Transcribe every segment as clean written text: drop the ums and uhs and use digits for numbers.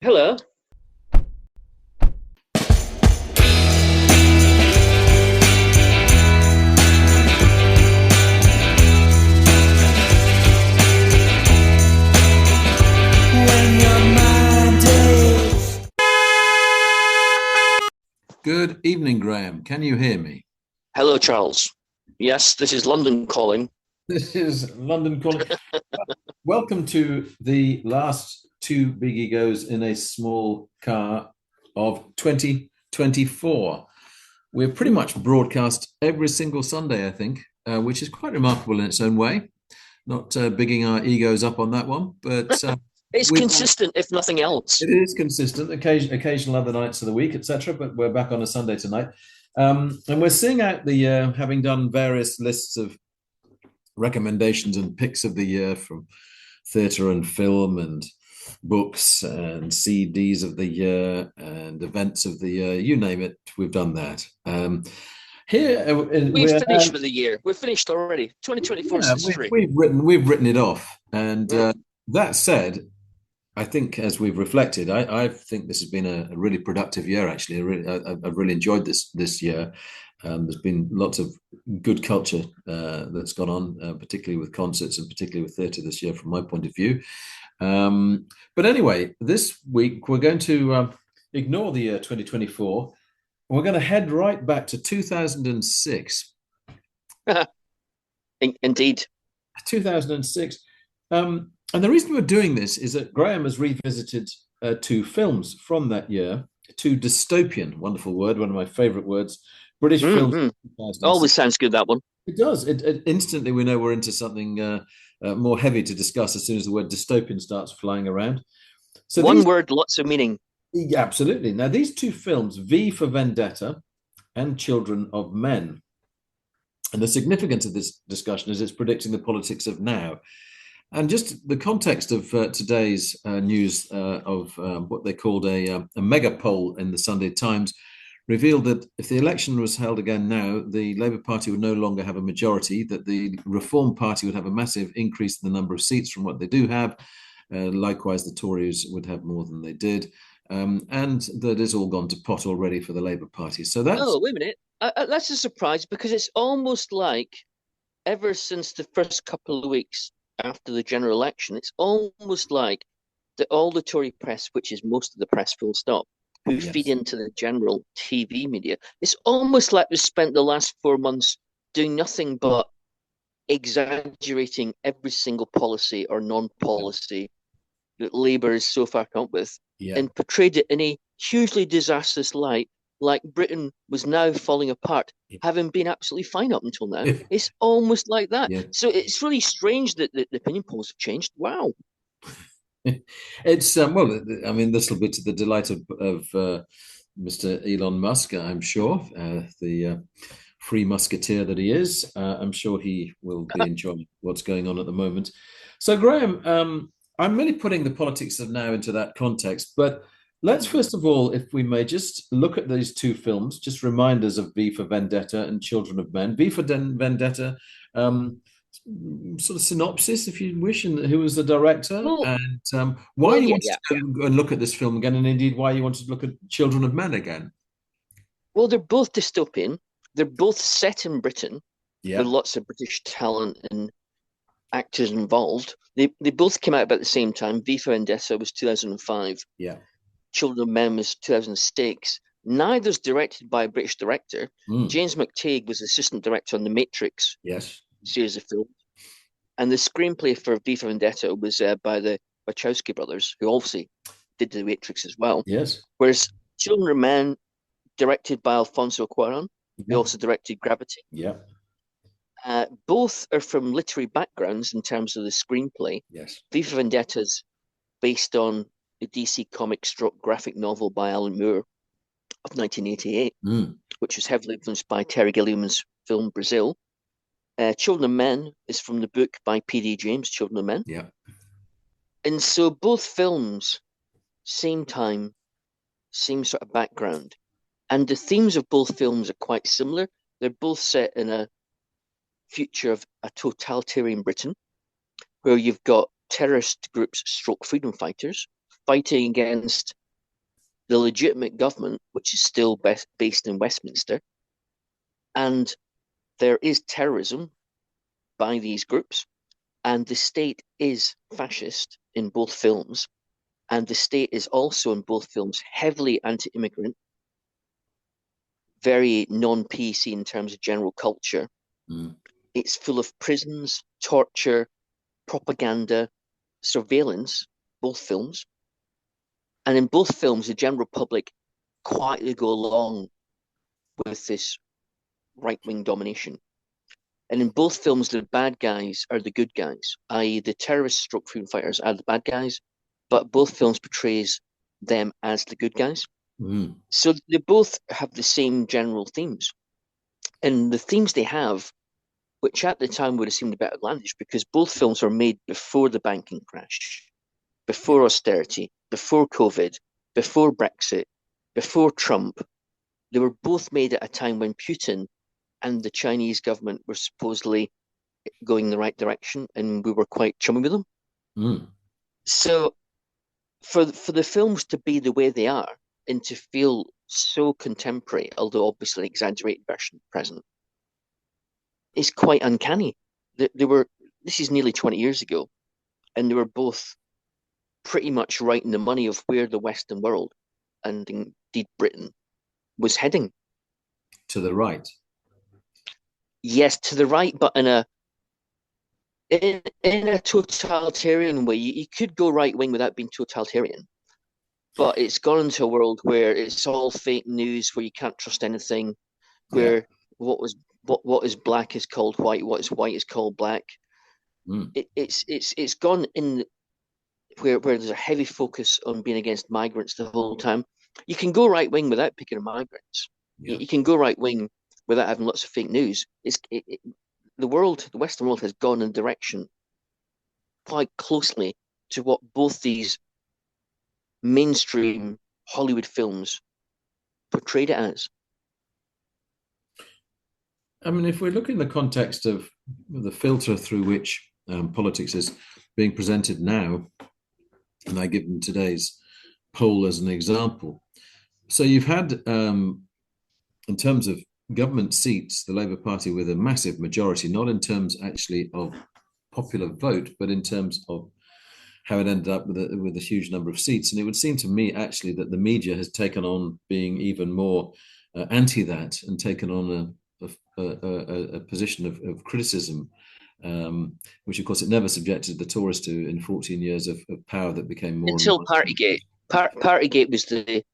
Hello. Good evening, Graham. Can you hear me? Hello, Charles. Yes, this is London calling. This is London calling. Welcome to the last two big egos in a small car of 2024. We're pretty much broadcast every single Sunday, I think, which is quite remarkable in its own way. Not bigging our egos up on that one, but It's we consistent, if nothing else. it is consistent. Occasional other nights of the week, etc. But we're back on a Sunday tonight, and we're seeing out the year, having done various lists of recommendations and picks of the year from theatre and film and books and CDs of the year and events of the year. You name it, we've done that. Here We've we're finished for the year. We're finished already. 2024 is yeah, history. we've written it off. And Yeah. that said, I think as we've reflected, I think this has been a really productive year. Actually, I've really enjoyed this year. There's been lots of good culture that's gone on, particularly with concerts and particularly with theatre this year, from my point of view. But anyway, this week we're going to ignore the year 2024. We're going to head right back to 2006. Indeed. 2006. And the reason we're doing this is that Graham has revisited two films from that year, two dystopian, wonderful word, one of my favorite words, British films. Mm-hmm. Always sounds good, that one. It does. Instantly we know we're into something more heavy to discuss as soon as the word dystopian starts flying around. So One word, lots of meaning. yeah, absolutely. Now these two films, V for Vendetta and Children of Men, and the significance of this discussion is it's predicting the politics of now. And just the context of today's news of what they called a mega poll in the Sunday Times revealed that if the election was held again now, the Labour Party would no longer have a majority, that the Reform Party would have a massive increase in the number of seats from what they do have. Likewise, the Tories would have more than they did. And that it's all gone to pot already for the Labour Party. So that's... Oh, wait a minute. That's a surprise because it's almost like ever since the first couple of weeks after the general election, it's almost like that all the Tory press, which is most of the press full stop, who feed into the general TV media, it's almost like we've spent the last 4 months doing nothing but exaggerating every single policy or non-policy that Labour has so far come up with and portrayed it in a hugely disastrous light, like Britain was now falling apart, having been absolutely fine up until now. It's almost like that. So it's really strange that the opinion polls have changed. Wow. It's well, I mean, this will be to the delight of Mr. Elon Musk, I'm sure, the free musketeer that he is. I'm sure he will be enjoying what's going on at the moment. So, Graham, I'm really putting the politics of now into that context, but let's first of all, if we may, just look at these two films, just reminders of V for Vendetta and Children of Men. V for Vendetta, sort of synopsis, if you wish, and who was the director, and why you wanted to go and look at this film again, and indeed why you wanted to look at Children of Men again. Well, they're both dystopian. They're both set in Britain with lots of British talent and actors involved. They both came out about the same time. V for Vendetta was 2005. Yeah. Children of Men was 2006. Neither's directed by a British director. James McTague was assistant director on The Matrix series of films. And the screenplay for V for Vendetta was by the Wachowski brothers, who obviously did The Matrix as well. Yes. Whereas Children of Men, directed by Alfonso Cuarón, who also directed Gravity. Yeah. Both are from literary backgrounds in terms of the screenplay. Yes. V for Vendetta is based on the DC comic stroke graphic novel by Alan Moore of 1988, which was heavily influenced by Terry Gilliam's film Brazil. Children of Men is from the book by P.D. James, Children of Men. Yeah. And so both films, same time, same sort of background. And the themes of both films are quite similar. They're both set in a future of a totalitarian Britain, where you've got terrorist groups stroke freedom fighters fighting against the legitimate government, which is still based in Westminster, and there is terrorism by these groups, and the state is fascist in both films, and the state is also in both films heavily anti-immigrant, very non-PC in terms of general culture. Mm. It's full of prisons, torture, propaganda, surveillance, both films. And in both films, the general public quietly go along with this right-wing domination. And in both films, the bad guys are the good guys, i.e. the terrorist stroke freedom fighters are the bad guys, but both films portrays them as the good guys. Mm. So they both have the same general themes. And the themes they have, which at the time would have seemed a bit outlandish because both films were made before the banking crash, before austerity, before COVID, before Brexit, before Trump. They were both made at a time when Putin and the Chinese government were supposedly going in the right direction, and we were quite chummy with them. Mm. So for the films to be the way they are and to feel so contemporary, although obviously an exaggerated version of the present, is quite uncanny. This is nearly 20 years ago, and they were both pretty much right in the money of where the Western world, and indeed Britain, was heading. To the right. Yes, to the right, but in a totalitarian way. You could go right wing without being totalitarian, but it's gone into a world where it's all fake news, where you can't trust anything, where what is black is called white, what is white is called black. Mm. It's gone in where there's a heavy focus on being against migrants the whole time. You can go right wing without picking on migrants. Yeah. You can go right wing without having lots of fake news. The Western world has gone in a direction quite closely to what both these mainstream Hollywood films portrayed it as. I mean, if we look in the context of the filter through which politics is being presented now, and I give them today's poll as an example. So you've had, in terms of government seats, the Labour Party with a massive majority, not in terms actually of popular vote, but in terms of how it ended up with a huge number of seats. And it would seem to me actually that the media has taken on being even more anti that and taken on a position of criticism, which of course it never subjected the Tories to in 14 years of power that became more until Partygate. Partygate was the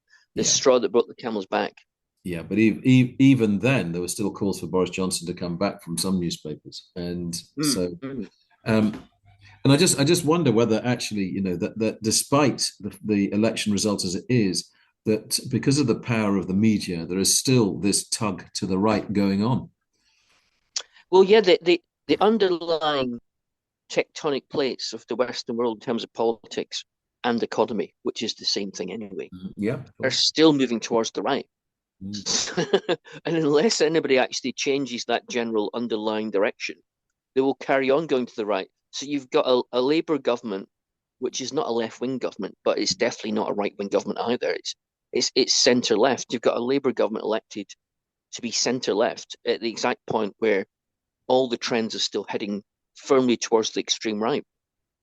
straw that broke the camel's back. Yeah, but even then, there were still calls for Boris Johnson to come back from some newspapers, and and I just wonder whether actually, that despite the election result as it is, that because of the power of the media, there is still this tug to the right going on. Well, yeah, the underlying tectonic plates of the Western world in terms of politics and economy, which is the same thing anyway, are still moving towards the right. And unless anybody actually changes that general underlying direction, they will carry on going to the right. So you've got a Labour government, which is not a left-wing government, but it's definitely not a right-wing government either. It's centre-left. You've got a Labour government elected to be centre-left at the exact point where all the trends are still heading firmly towards the extreme right.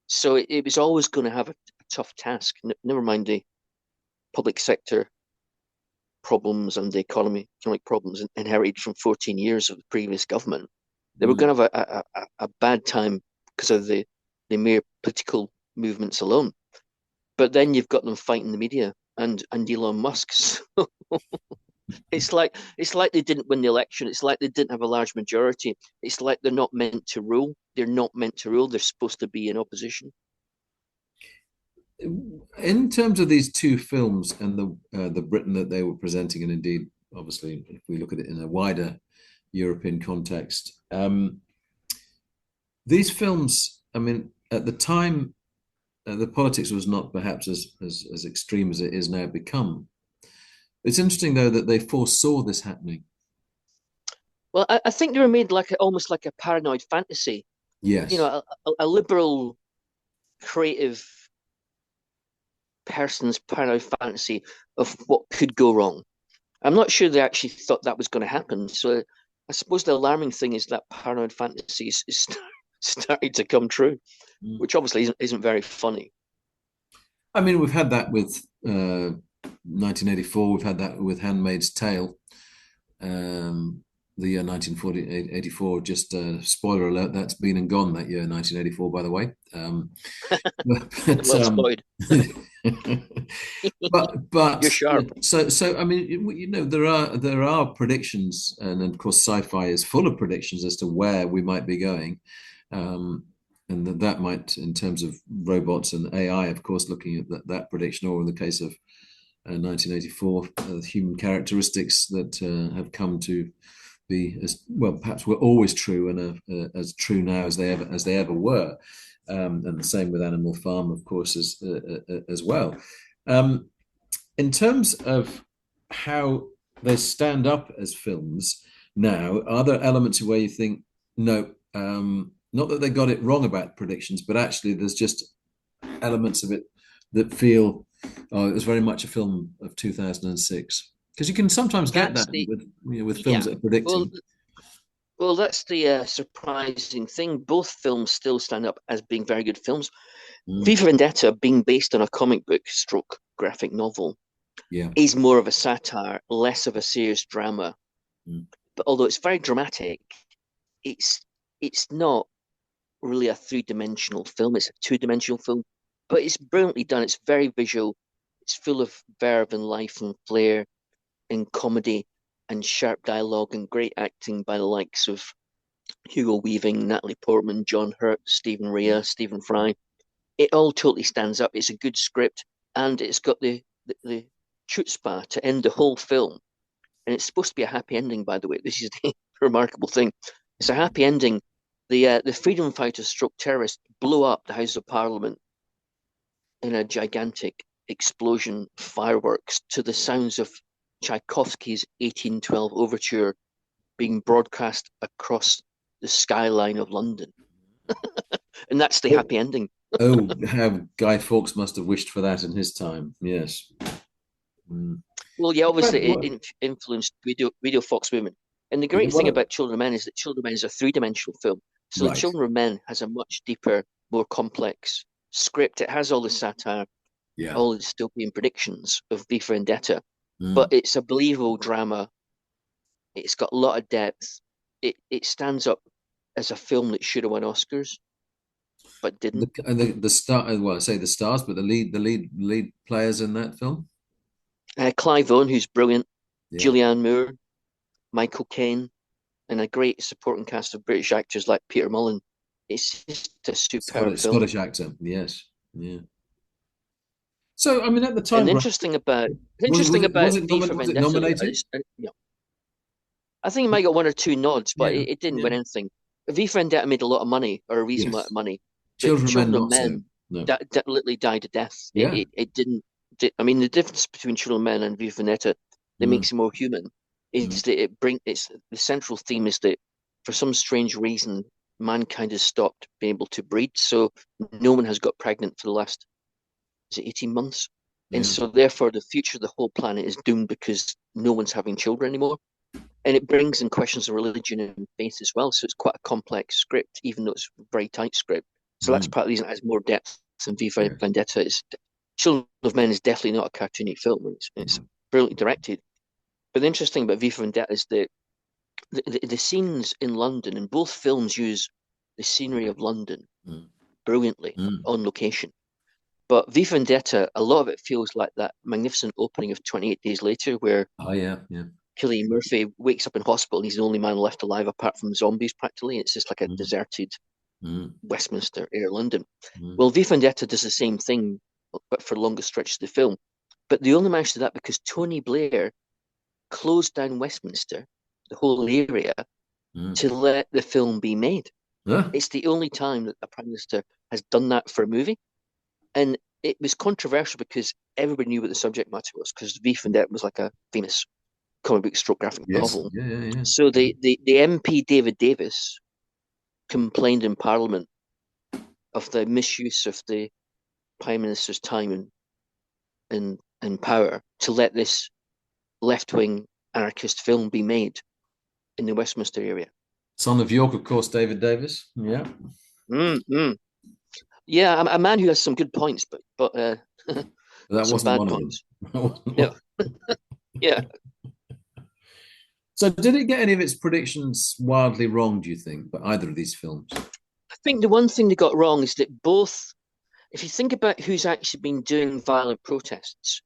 So it was always going to have a tough task. Never mind the public sector problems and the economic problems inherited from 14 years of the previous government. They were going to have a bad time because of the mere political movements alone. But then you've got them fighting the media and Elon Musk. So it's like they didn't win the election. It's like they didn't have a large majority. It's like they're not meant to rule. They're not meant to rule. They're supposed to be in opposition. In terms of these two films and the Britain that they were presenting, and indeed, obviously, if we look at it in a wider European context, these films, I mean, at the time, the politics was not perhaps as extreme as it is now become. It's interesting, though, that they foresaw this happening. Well, I think they were made almost like a paranoid fantasy. Yes. A liberal, creative person's paranoid fantasy of what could go wrong. I'm not sure they actually thought that was going to happen. So I suppose the alarming thing is that paranoid fantasy is starting to come true, which obviously isn't very funny. I mean, we've had that with 1984. We've had that with Handmaid's Tale. The year 1984, just spoiler alert, that's been and gone, that year 1984, by the way. But, Well spoiled. but You're sharp. so I mean, you know, there are predictions, and of course sci-fi is full of predictions as to where we might be going. And that might, in terms of robots and AI, of course, looking at that prediction, or in the case of 1984, human characteristics that have come to be, as well, perhaps were always true, and as true now as they ever were. And the same with Animal Farm, of course, as well. In terms of how they stand up as films now, are there elements where you think, no, not that they got it wrong about predictions, but actually there's just elements of it that feel, oh, it was very much a film of 2006? Because you can sometimes get that with films that are predicting. Well, that's the surprising thing. Both films still stand up as being very good films. V for Vendetta, being based on a comic book stroke graphic novel, is more of a satire, less of a serious drama. But although it's very dramatic, it's not really a three-dimensional film. It's a two-dimensional film, but it's brilliantly done. It's very visual. It's full of verve and life and flair and comedy and sharp dialogue and great acting by the likes of Hugo Weaving, Natalie Portman, John Hurt, Stephen Rea, Stephen Fry. It all totally stands up. It's a good script, and it's got the chutzpah to end the whole film. And it's supposed to be a happy ending, by the way. This is the remarkable thing. It's a happy ending. The freedom fighters stroke terrorists blew up the House of Parliament in a gigantic explosion, fireworks, to the sounds of Tchaikovsky's 1812 overture being broadcast across the skyline of London. And that's the happy ending. Oh, how Guy Fawkes must have wished for that in his time. Yes. Well, yeah, obviously it influenced Radio Fox movement. And the great thing about Children of Men is that Children of Men is a three-dimensional film. So Children of Men has a much deeper, more complex script. It has all the satire, all the dystopian predictions of V for Vendetta, but it's a believable drama. It's got a lot of depth. It stands up as a film that should have won Oscars, but didn't. The star, well, I say the stars, but the lead players in that film, Clive Owen, who's brilliant, Julianne Moore, Michael Caine, and a great supporting cast of British actors like Peter Mullen. It's just a superb film. Scottish actor, yes, yeah. So, I mean, at the time, and interesting about V for Vendetta, nominated? I think it might get one or two nods, but it didn't win anything. V for Vendetta made a lot of money, or a reasonable amount of money. Children of Men literally died a death. It didn't. I mean, the difference between Children of Men and V for Vendetta that makes it more human is that it's the central theme is that for some strange reason mankind has stopped being able to breed, so no one has got pregnant for the last 18 months, and so therefore the future of the whole planet is doomed because no one's having children anymore. And it brings in questions of religion and faith as well. So it's quite a complex script, even though it's a very tight script. So that's part of the reason it has more depth than V for Vendetta. Children of Men is definitely not a cartoony film. It's brilliantly directed. But the interesting thing about V for Vendetta is that the scenes in London, and both films use the scenery of London brilliantly on location. But V for Vendetta, a lot of it feels like that magnificent opening of 28 Days Later, where Cillian Murphy wakes up in hospital and he's the only man left alive apart from zombies practically. It's just like a deserted Westminster, Air London. Well, V for Vendetta does the same thing, but for longer stretches of the film. But they only managed to do that because Tony Blair closed down Westminster, the whole area, to let the film be made. It's the only time that a Prime Minister has done that for a movie. And it was controversial because everybody knew what the subject matter was, because V for Vendetta was like a famous comic book stroke graphic novel. So the MP David Davis complained in Parliament of the misuse of the Prime Minister's time in power to let this left-wing anarchist film be made in the Westminster area. Son of York, of course, David Davis. Yeah. Mm-hmm. Yeah, a man who has some good points, but That some wasn't bad one points. of them. Yeah, yeah. So did it get any of its predictions wildly wrong, do you think, by either of these films? I think the one thing they got wrong is that both, if you think about who's actually been doing violent protests,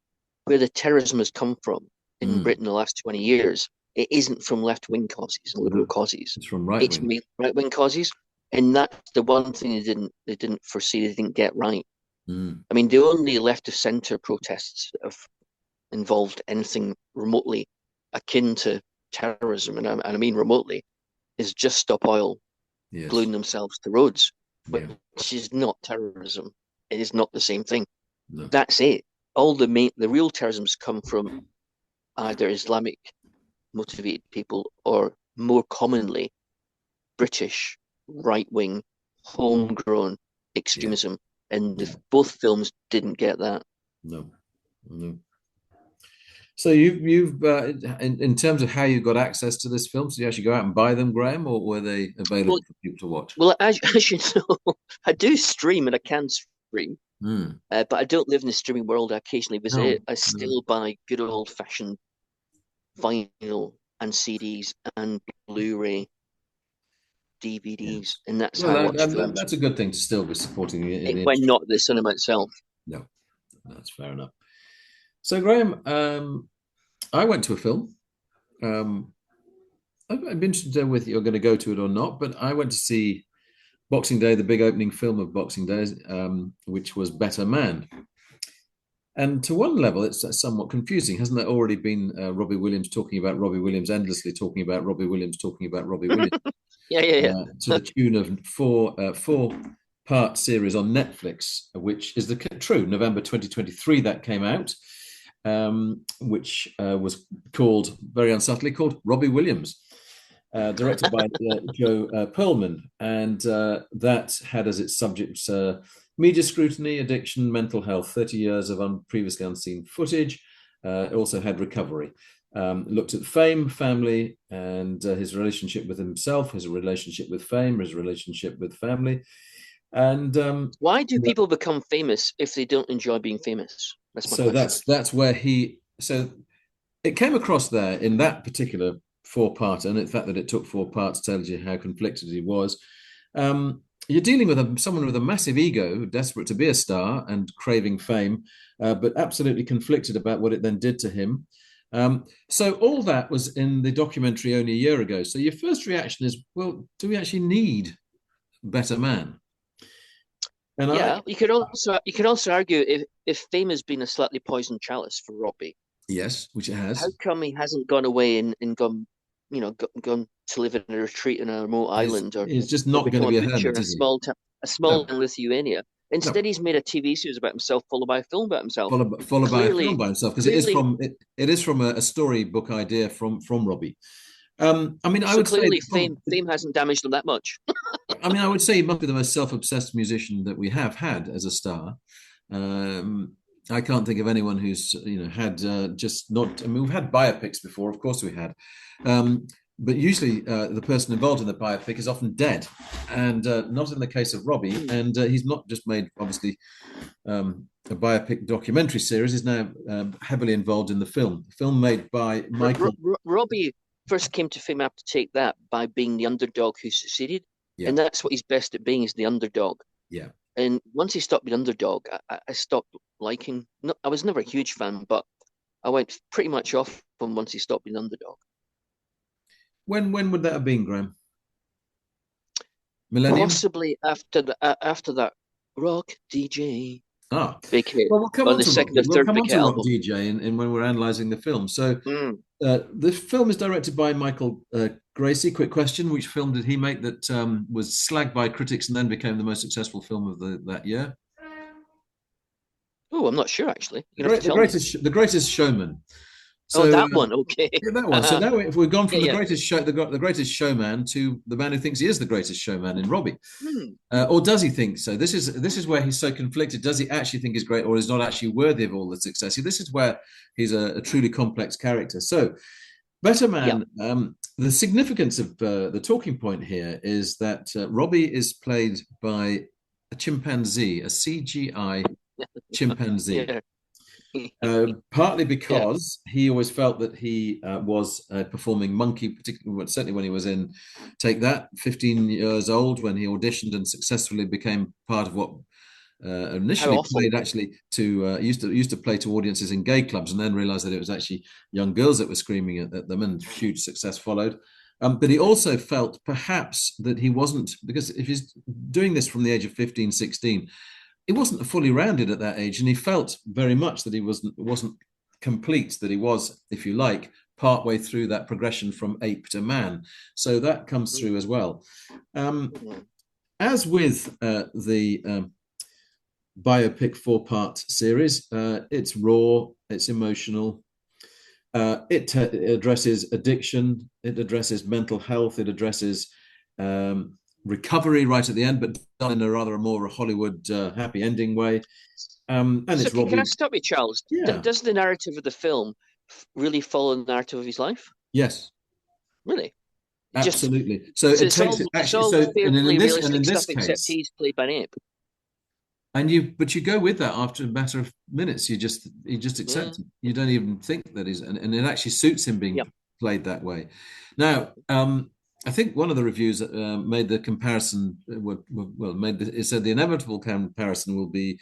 where the terrorism has come from in Britain the last 20 years, it isn't from left-wing causes and liberal causes. It's from right-wing. It's right-wing causes. And that's the one thing they didn't foresee, they didn't get right. I mean, the only left of centre protests that have involved anything remotely akin to terrorism, and I mean remotely, is Just Stop Oil gluing themselves to roads, which is not terrorism. It is not the same thing. No. That's it. All the real terrorisms come from either Islamic motivated people or more commonly British right-wing homegrown extremism, and both films didn't get that. No. So you've in terms of how you got access to this film, so you actually go out and buy them, Graham, or were they available for people to watch? Well, as you know, I do stream and I can stream, but I don't live in the streaming world. I occasionally visit it. I still buy good old-fashioned vinyl and CDs and Blu-ray, DVDs, and that's how I watch films. That's a good thing to still be supporting it when not the cinema itself. No, that's fair enough. So, Graham, I went to a film. I'd be interested to know whether you're going to go to it or not, but I went to see Boxing Day, the big opening film of Boxing Day, which was Better Man. And to one level, it's somewhat confusing. Hasn't there already been Robbie Williams talking about Robbie Williams, endlessly talking about Robbie Williams, talking about Robbie Williams? Yeah. To the tune of four-part series on Netflix, which is true. November 2023 that came out, which was called, very unsubtly, called Robbie Williams, directed by Joe Perlman. And that had as its subject media scrutiny, addiction, mental health, 30 years of previously unseen footage. It also had recovery. Looked at fame, family, and his relationship with himself, his relationship with fame, his relationship with family. And why do people become famous if they don't enjoy being famous? That's my question. That's where so it came across there in that particular four-part, and the fact that it took 4 parts tells you how conflicted he was. You're dealing with someone with a massive ego, desperate to be a star and craving fame, but absolutely conflicted about what it then did to him. So all that was in the documentary only a year ago. So your first reaction is, well, do we actually need Better Man? And you could also argue if fame has been a slightly poisoned chalice for Robbie. Yes, which it has. How come he hasn't gone away and gone to live in a retreat in a remote island, or he's just not going to be a hermit, in a small in Lithuania? Instead, he's made a TV series about himself, followed by a film about himself. Followed by a film by himself, because it is from a storybook idea from Robbie. I mean, I would clearly say fame hasn't damaged him that much. I mean, I would say he must be the most self-obsessed musician that we have had as a star. I can't think of anyone who's had just not. I mean, we've had biopics before, of course we had, but usually the person involved in the biopic is often dead, and not in the case of Robbie. And he's not just made, obviously, a biopic documentary series. He's now heavily involved in the film made by Michael. Robbie first came to fame after Take That by being the underdog who succeeded, and that's what he's best at being, is the underdog. Yeah. And once he stopped being underdog, I stopped liking. No, I was never a huge fan, but I went pretty much off from once he stopped being underdog. When would that have been, Graham? Millennium? Possibly after that rock DJ. Big hit. Well, we'll come on to rock DJ and when we're analysing the film. So the film is directed by Michael Gracie. Quick question: which film did he make that was slagged by critics and then became the most successful film of that year? Oh, I'm not sure actually. The Greatest Showman. Oh, So that one. Okay. yeah, that one. So now if we've gone from Yeah, the yeah. greatest show, the greatest showman to the man who thinks he is the greatest showman in Robbie, Hmm. or does he think so? This is where he's so conflicted. Does he actually think he's great, or is not actually worthy of all the success? This is where he's a truly complex character. So, Better Yeah. Man. The significance of the talking point here is that Robbie is played by a chimpanzee, a CGI chimpanzee. Yeah. Partly Yeah. because he always felt that he was a performing monkey, particularly certainly when he was in Take That, 15 years old, when he auditioned and successfully became part of what How initially awful. played actually to used to play to audiences in gay clubs, and then realized that it was actually young girls that were screaming at them, and huge success followed. But he also felt perhaps that he wasn't, because if he's doing this from the age of 15, 16, he wasn't fully rounded at that age, and he felt very much that he wasn't complete, that he was, if you like, partway through that progression from ape to man. So that comes through as well. Um, Mhm. as with the biopic 4-part series, it's raw, it's emotional. It addresses addiction, it addresses mental health, it addresses recovery right at the end, but done in a rather more Hollywood happy ending way. And So it's can I Robbie. stop you, Charles? Yeah. Does the narrative of the film really follow the narrative of his life? Yes. Really? It just Absolutely. So so it takes it it's actually. all So fairly and in realistic this stuff, except case, he's played by an ape. but you go with that after a matter of minutes. You just Yeah. accept it. You don't even think that he's, and it actually suits him being Yeah. played that way. Now, I think one of the reviews made the comparison. It said the inevitable comparison will be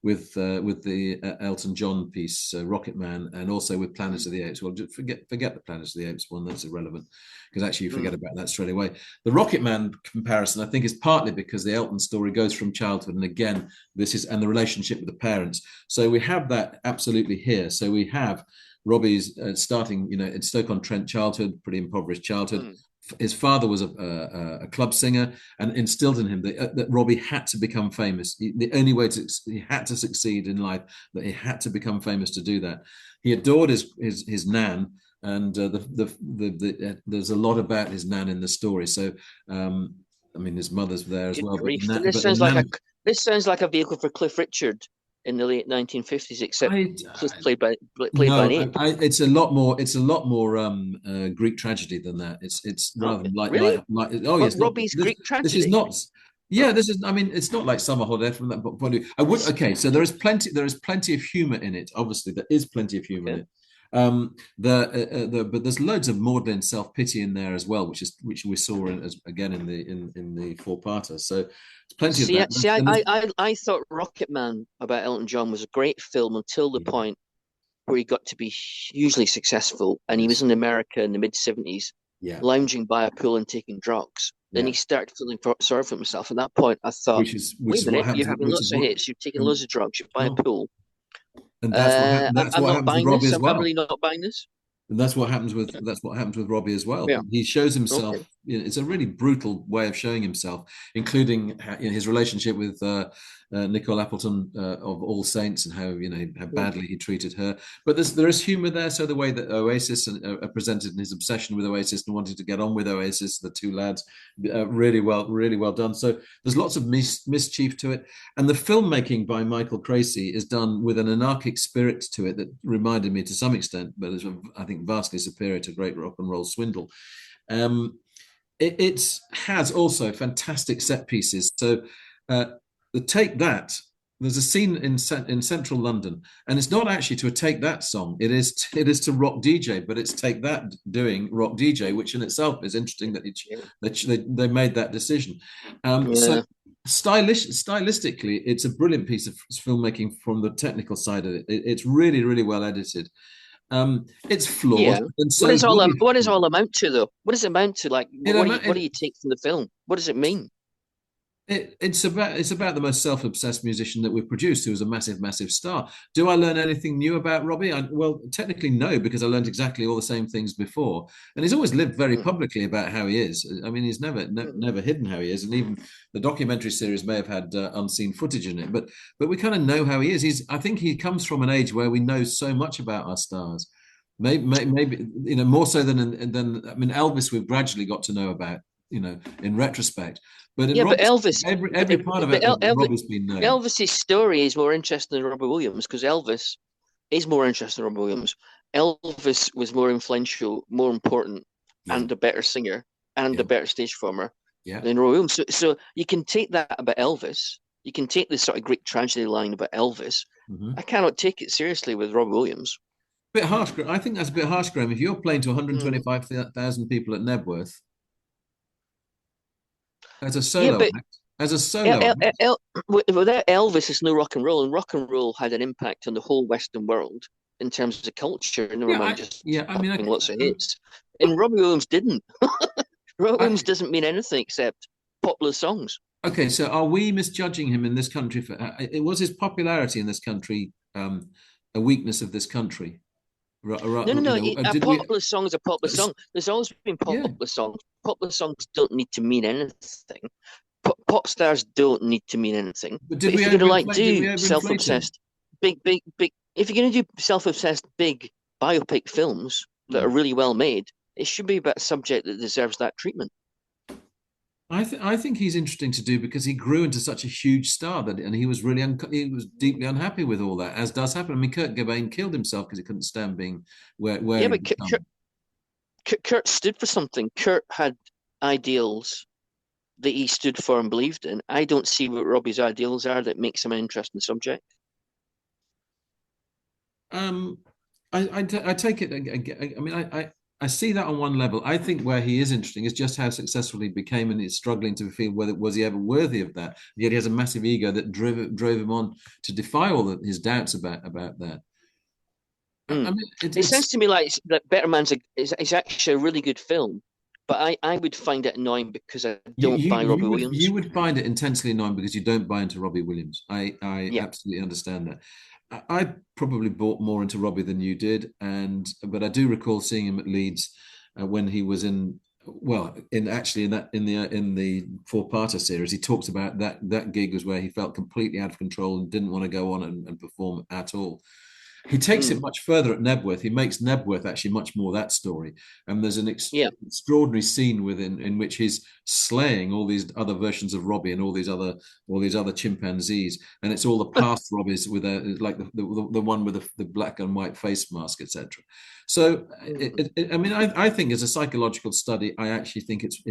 with the Elton John piece, Rocket Man, and also with Planet of the Apes. Well, just forget the Planet of the Apes one. That's irrelevant, because actually you forget Mm. about that straight away. The Rocket Man comparison, I think, is partly because the Elton story goes from childhood, and again, and the relationship with the parents. So we have that absolutely here. So we have Robbie's starting, in Stoke-on-Trent childhood, pretty impoverished childhood. Mm. His father was a club singer, and instilled in him that Robbie had to become famous. The only way he had to succeed in life, that he had to become famous to do that. He adored his nan, and there's a lot about his nan in the story. So, I mean, his mother's there as Good well, grief! but the nan. This sounds like a vehicle for Cliff Richard in the late 1950s, except I, just I played by an No, ape. it's a lot more. It's a lot more Greek tragedy than that. It's Oh, rather than really? like. Oh What yes, not Robbie's this. Greek This is tragedy? not. Yeah, Oh, this is. I mean, it's not like Summer Holiday from that point of view. I would. Okay, so there is plenty. There is plenty of humor in it. Obviously, there is plenty of humor in okay. it. But there's loads of maudlin self pity in there as well, which we saw again in the 4-parter. So there's plenty of See, that. see, And I thought Rocket Man about Elton John was a great film until the point where he got to be hugely successful, and he was yes, in America in the mid 70s, yeah, lounging by a pool and taking drugs. Then yeah. he started feeling sorry for himself. At that point, I thought, Which wait a is what minute, happens. you're having Which lots is of what. hits, you're taking And loads of drugs, you're by a sure. pool. And that's what happened. That's I'm what not happens with buying Robbie this. as I'm well. really not buying this. And that's what happens with Robbie as well. Yeah. He shows himself. Okay. It's a really brutal way of showing himself, including his relationship with Nicole Appleton of All Saints, and how Mm. badly he treated her. But there is humor there. So the way that Oasis are presented, and his obsession with Oasis and wanting to get on with Oasis, the two lads, really well done. So there's lots of mischief to it, and the filmmaking by Michael Creasy is done with an anarchic spirit to it that reminded me to some extent, but is, I think, vastly superior to Great Rock and Roll Swindle. Um, it has also fantastic set pieces. So uh, Take That. There's a scene in central London, and it's not actually to a Take That song. It is to Rock DJ, but it's Take That doing Rock DJ, which in itself is interesting that they made that decision. So Yeah. stylistically, it's a brilliant piece of filmmaking from the technical side of it. It's really, really well edited. It's flawed, Yeah. and so is Robbie. What does all amount to though? What does it amount to? Like, It, what do it, you take from the film? What does it mean? it's about the most self-obsessed musician that we've produced, who was a massive star. Do I learn anything new about Robbie? Well, technically no, because I learned exactly all the same things before, and he's always lived very Mm. publicly about how he is. I mean, he's never hidden how he is, and even the documentary series may have had unseen footage in it, but we kind of know how he is. I think he comes from an age where we know so much about our stars. maybe more so than I mean, Elvis we've gradually got to know about, in retrospect. But in Yeah, but Robbie's Elvis, every part of but it of Robbie's been known. Elvis's story is more interesting than Robbie Williams because Elvis is more interesting than Robbie Williams. Elvis was more influential, more important, Yeah, and a better singer and yeah, a better stage performer yeah. than Robbie Williams. So you can take that about Elvis. You can take this sort of Greek tragedy line about Elvis. Mm-hmm. I cannot take it seriously with Robbie Williams. Bit harsh. I think that's a bit harsh, Graham. If you're playing to Mm. 125,000 people at Nebworth as a Yeah, solo but act, as a solo act, without Elvis, it's no and rock and roll had an impact on the whole Western world in terms of culture. Never yeah, mind just yeah. I mean, having lots of hits. And Robbie Williams didn't. Robbie I, Williams doesn't mean anything except popular songs. okay. So, are we misjudging him in this country for? It was his popularity in this country a weakness of this country? No, no, no. A Did we? popular song is a popular song. There's always been Yeah, popular songs. Popular songs don't need to mean anything. Pop stars don't need to mean anything. but But did we if you're gonna like overinflate? Did we do overinflate him? self-obsessed, big, if you're gonna do self-obsessed big biopic films that Hmm. are really well made, it should be about a subject that deserves that treatment. I think he's interesting to do because he grew into such a huge star and he was really he was deeply unhappy with all that, as does happen. I mean, Kurt Cobain killed himself because he couldn't stand being where Yeah, he but become. Kurt stood for something. Kurt had ideals that he stood for and believed in. I don't see what Robbie's ideals are that makes him an interesting subject. Um, I take it. I mean, I see that on one level. I think where he is interesting is just how successful he became, and he's struggling to feel whether was he ever worthy of that. And yet he has a massive ego that drove him on to defy all his doubts about that. I Mm. mean, It sounds to me like that Better Man's is actually a really good film, but I would find it annoying because I don't buy Robbie you Williams. would find it intensely annoying because you don't buy into Robbie Williams. I Yeah. absolutely understand that. I probably bought more into Robbie than you did, but I do recall seeing him at Leeds when he was in the four-parter series. He talked about that gig was where he felt completely out of control and didn't want to go on and perform at all. He takes it Mm. much further at Nebworth. He makes Nebworth actually much more that story. And there's an Yeah. extraordinary scene within in which he's slaying all these other versions of Robbie and all these other chimpanzees, and it's all the past Robbies with like the one with the black and white face mask, etc. So, Mm. I mean, I think as a psychological study, I actually think it's.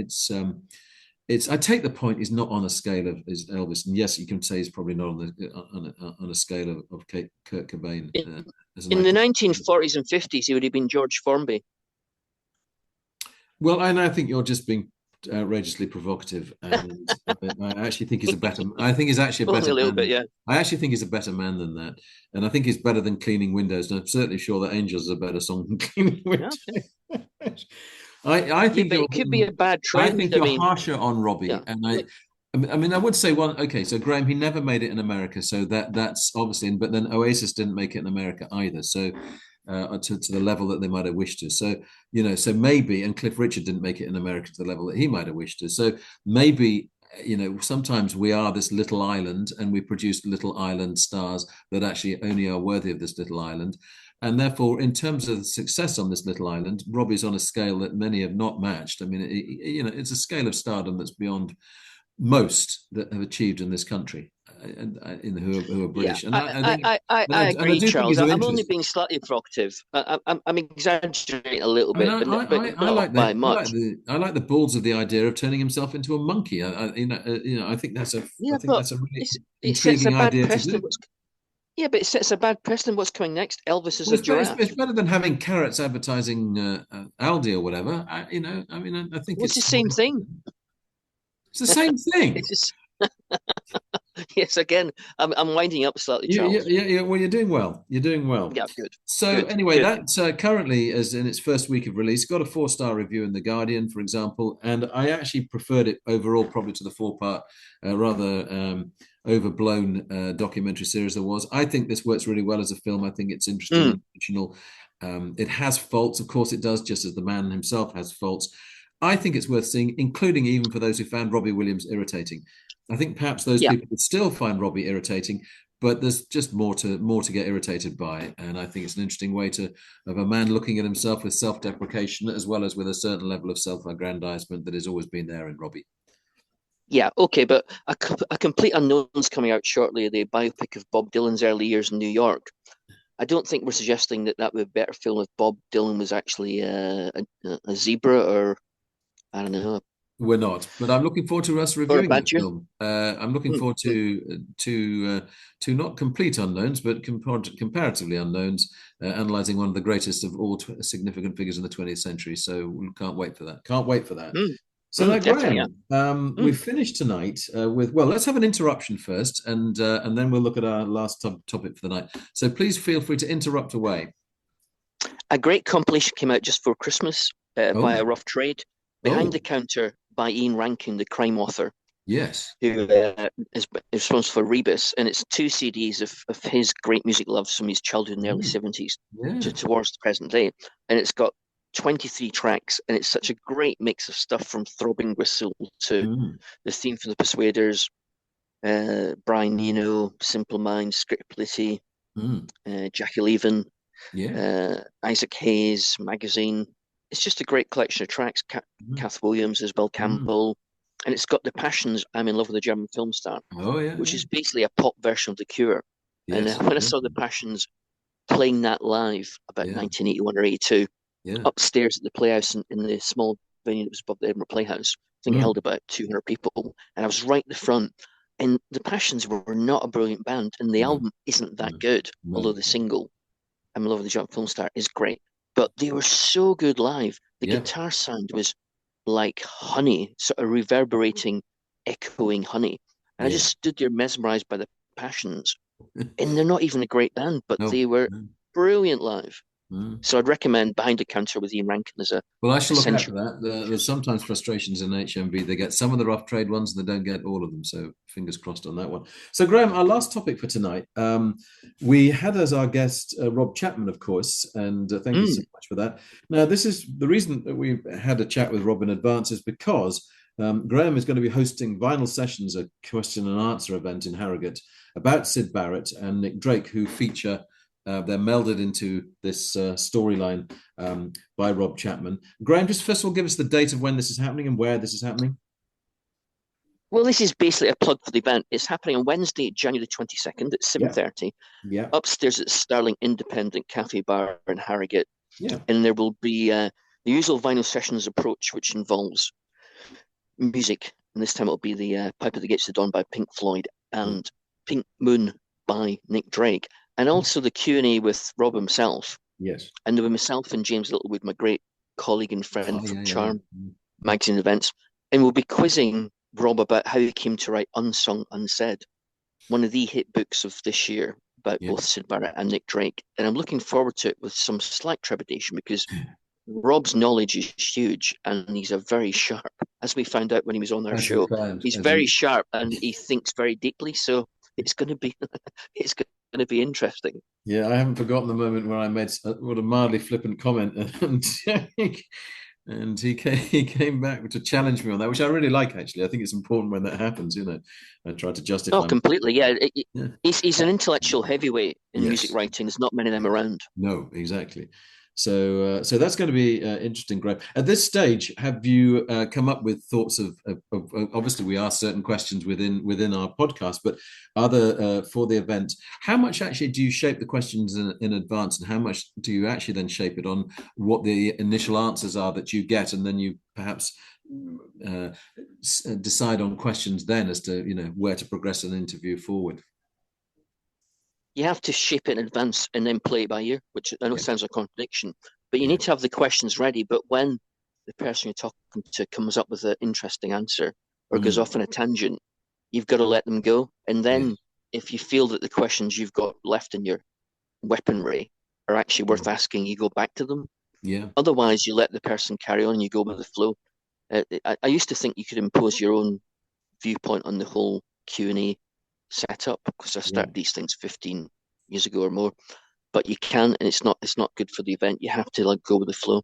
I take the point. He's not on a scale of is Elvis, and yes, you can say he's probably not on a scale of Kurt Cobain In, as an in the actor. 1940s and 50s, he would have been George Formby. Well, and I think you're just being outrageously provocative, and I actually think he's a better. I think he's actually a Only better a little bit, man. yeah. I actually think he's a better man than that, and I think he's better than cleaning windows. And I'm certainly sure that Angels is a better song than cleaning windows. Okay. I Yeah, think but you're it could be a bad I trend. think I you're mean, harsher on Robbie, yeah. and I would say one. Okay, so Graham, he never made it in America, so that's obviously. But then Oasis didn't make it in America either, so to the level that they might have wished to. So so maybe, and Cliff Richard didn't make it in America to the level that he might have wished to. So maybe sometimes we are this little island, and we produce little island stars that actually only are worthy of this little island. And therefore, in terms of success on this little island, Robbie's on a scale that many have not matched. I mean, it's a scale of stardom that's beyond most that have achieved in this country, who are Yeah, British. And I think, I and I agree, do think Charles. he's of I'm only interest. being slightly provocative. I'm exaggerating a little I mean, bit, but I not like by the much. I like the balls of the idea of turning himself into a monkey. I think I Yeah, think but that's a really it sets a intriguing bad idea to precedent. do. Yeah, but it sets a bad precedent. What's coming next? Elvis is Well, a giraffe. it's better than having carrots advertising Aldi or whatever. I mean, I think Well, it's the it's more same thing. interesting. It's the same thing. It's just, yes. Again, I'm winding up slightly, Charles. Well, you're doing well. You're doing well. Yeah, good, So good, anyway, good. that currently is in its first week of release. Got a 4-star review in the Guardian, for example, and I actually preferred it overall, probably to the 4-part, rather overblown documentary series there was. I think this works really well as a film. I think it's interesting Mm, and original. It has faults, of course, it does, just as the man himself has faults. I think it's worth seeing, including even for those who found Robbie Williams irritating. I think perhaps those yeah, people would still find Robbie irritating, but there's just more to get irritated by, and I think it's an interesting way of a man looking at himself with self-deprecation as well as with a certain level of self-aggrandizement that has always been there in Robbie. Yeah, okay, but a complete unknown's coming out shortly. The biopic of Bob Dylan's early years in New York. I don't think we're suggesting that would be a better film if Bob Dylan was actually a zebra or I don't know, We're not, but I'm looking forward to us or a reviewing that badger. film. I'm looking Mm, forward mm. to not complete unknowns, but comparatively unknowns, analyzing one of the greatest of all significant figures in the 20th century. So we can't wait for that. Can't wait for that. Mm, So now, definitely, yeah. Graham, Mm. we've finished tonight with, well, let's have an interruption first, and then we'll look at our last topic for the night. So please feel free to interrupt away. A great compilation came out just for Christmas by Oh, a rough trade. Behind the oh, Counter by Ian Rankin, the crime author, yes. who is responsible for Rebus. And it's two CDs of his great music loves from his childhood in the early Mm, 70s yeah. towards the present day. And it's got 23 tracks, and it's such a great mix of stuff from Throbbing Gristle to Mm, the theme from The Persuaders, Brian Eno, Simple Minds, Script Litty, mm, Jackie Leven, yeah. Isaac Hayes magazine. It's just a great collection of tracks. Mm, Kath Williams, Isabel mm. Campbell, and it's got The Passions, I'm in Love with a German film star, Oh, yeah, which yeah. is basically a pop version of The Cure. And Yes, when I saw The exactly. Passions playing that live about Yeah, 1981 or 82, yeah. upstairs at the Playhouse in the small venue that was above the Edinburgh Playhouse, I think it Mm, held about 200 people, and I was right at the front. And The Passions were not a brilliant band, and the no, album isn't that no, good, although no. the single I'm in Love with the German Film Star is great. But they were so good live. The Yeah. guitar sound was like honey, sort of reverberating, echoing honey. And I just Yes. stood there mesmerized by the Passions. And they're not even a great band, but No, they were no. brilliant live. Mm. So I'd recommend Behind the Counter with Ian Rankin as a Well, I shall look out for essential. that. There's sometimes frustrations in HMV. They get some of the rough trade ones and they don't get all of them. So fingers crossed on that one. So, Graham, our last topic for tonight. We had as our guest Rob Chapman, of course, and thank you so Mm. much for that. Now, this is the reason that we had a chat with Rob in advance is because Graham is going to be hosting Vinyl Sessions, a question and answer event in Harrogate about Syd Barrett and Nick Drake, who feature they're melded into this storyline by Rob Chapman. Graham, just first of all, give us the date of when this is happening and where this is happening. Well, this is basically a plug for the event. It's happening on Wednesday, January the 22nd at Yeah, 7:30 yeah, upstairs at Sterling Independent Cafe Bar in Harrogate. yeah. And there will be the usual vinyl sessions approach, which involves music. And this time it'll be the Pipe at the Gates of Dawn by Pink Floyd Oh, and Pink Moon by Nick Drake, and also the Q&A with Rob himself. yes. And there were myself and James Littlewood, my great colleague and Oh, friend from yeah, yeah, yeah. Charm magazine events, and we'll be quizzing Rob about how he came to write Unsung Unsaid, one of the hit books of this year about Yeah. both Syd Barrett and Nick Drake. And I'm looking forward to it with some slight trepidation because Rob's knowledge is huge and he's a very sharp, as we found out when he was on our As we show, found, he's as very we sharp and he thinks very deeply. So it's going to be it's going to be interesting. yeah, I haven't forgotten the moment where I made what a mildly flippant comment, and he came back to challenge me on that, which I really like. Actually, I think it's important when that happens. I try to Oh, justify. completely. Yeah, Yeah. he's an intellectual heavyweight in music Yes. writing. There's not many of them around. No, exactly. So that's going to be interesting, Greg. At this stage, have you come up with thoughts of obviously we ask certain questions within our podcast, but other for the event, how much actually do you shape the questions in advance, and how much do you actually then shape it on what the initial answers are that you get, and then you perhaps uh, decide on questions then as to where to progress an interview forward? You have to shape it in advance and then play it by ear, which I know Yes. sounds like a contradiction, but you Yeah. need to have the questions ready. But when the person you're talking to comes up with an interesting answer or goes Mm. off on a tangent, you've got to let them go. And then Yes. if you feel that the questions you've got left in your weaponry are actually worth Mm. asking, you go back to them. Yeah. Otherwise, you let the person carry on and you go with the flow. I used to think you could impose your own viewpoint on the whole Q&A setup because I Yeah. started these things 15 years ago or more. But you can, and it's not good for the event. You have to like go with the flow.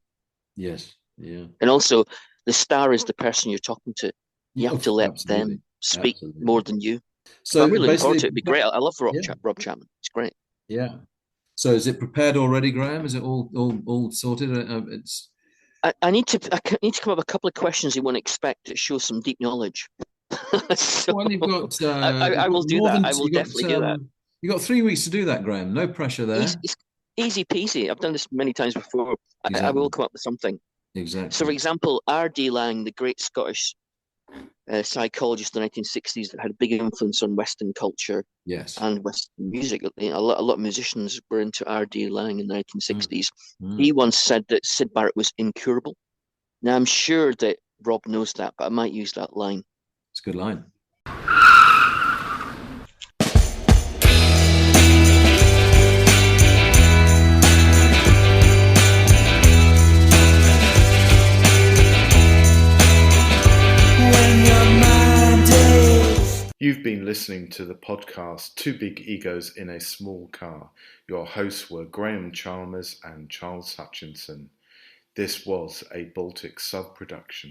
Yes. Yeah. And also, the star is the person you're talking to. You Yeah. have to let Absolutely. them speak more Absolutely. than you. So I'm really looking forward basically, to it. It'd be great. I love yeah, Rob Chapman. It's great. yeah. So is it prepared already, Graham? Is it all sorted? It's I need to need to come up with a couple of questions you wouldn't expect that show some deep knowledge. So well, I you've got will do more that. than I will definitely do that. you got 3 weeks to do that, Graham. No pressure there. It's easy peasy. I've done this many times before. I will Exactly, come up with something. So, for exactly. example, R.D. Laing, the great Scottish psychologist in the 1960s that had a big influence on Western culture Yes. and Western music. A lot of musicians were into R.D. Laing in the Mm, 1960s. He mm. once said that Syd Barrett was incurable. Now, I'm sure that Rob knows that, but I might use that line. It's a good line. You've been listening to the podcast Two Big Egos in a Small Car. Your hosts were Graham Chalmers and Charles Hutchinson. This was a Baltic sub-production.